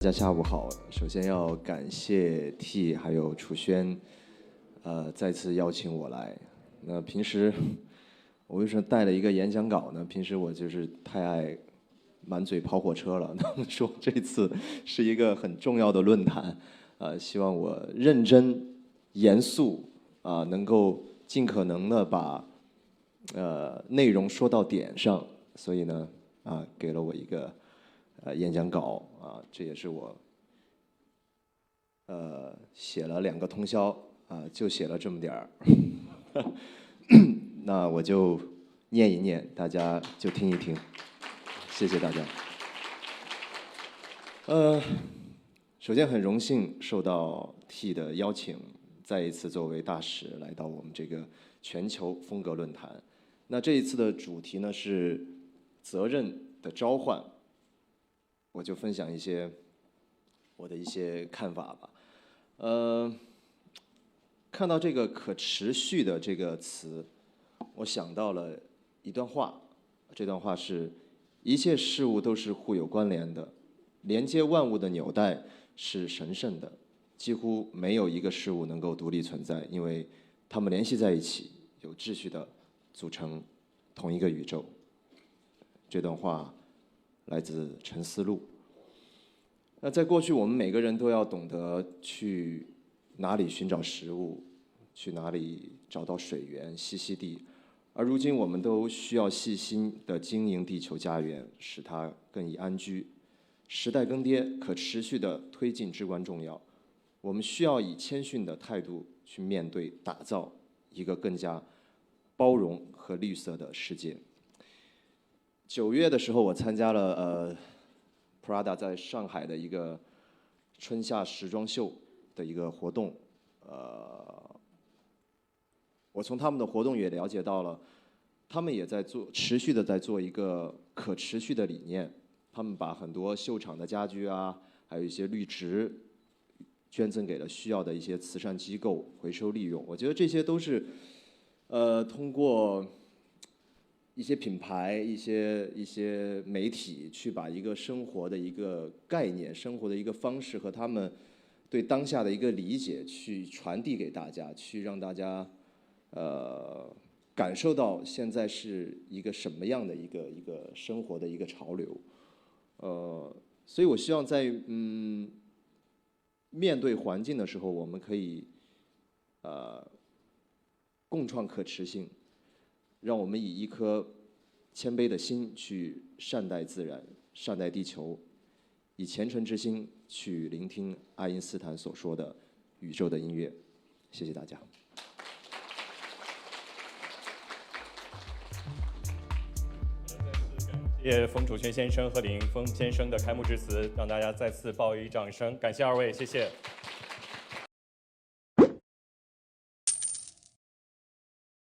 大家下午好，首先要感谢 T 还有楚轩，再次邀请我来。那平时我为什么带了一个演讲稿呢？平时我就是太爱满嘴跑火车了。那么说这次是一个很重要的论坛，希望我认真严肃能够尽可能的把内容说到点上。所以呢给了我一个演讲稿这也是我写了2个通宵就写了这么点儿，那我就念一念，大家就听一听，谢谢大家。首先很荣幸受到 T 的邀请，再一次作为大使来到我们这个全球风格论坛。那这一次的主题呢是责任的召唤，我就分享一些我的一些看法吧。看到这个可持续的这个词，我想到了一段话，这段话是：一切事物都是互有关联的，连接万物的纽带是神圣的，几乎没有一个事物能够独立存在，因为它们联系在一起，有秩序的组成同一个宇宙。这段话来自陈思路。那在过去，我们每个人都要懂得去哪里寻找食物，去哪里找到水源、栖息地，而如今我们都需要细心地经营地球家园，使它更易安居。时代更迭，可持续的推进至关重要。我们需要以谦逊的态度去面对、打造一个更加包容和绿色的世界。9月的时候，我参加了Prada 在上海的一个春夏时装秀的一个活动，我从他们的活动也了解到了，他们也在持续的在做一个可持续的理念。他们把很多秀场的家居还有一些绿植，捐赠给了需要的一些慈善机构，回收利用。我觉得这些都是通过一些品牌、一些媒体去把一个生活的一个概念、生活的一个方式和他们对当下的一个理解去传递给大家，去让大家感受到现在是一个什么样的一个生活的一个潮流。所以我希望在面对环境的时候，我们可以共创可持性。让我们以一颗谦卑的心去善待自然、善待地球，以虔诚之心去聆听爱因斯坦所说的宇宙的音乐。谢谢大家。谢谢冯楚轩先生和李迎峰先生的开幕致辞，让大家再次报以掌声，感谢2位，谢谢。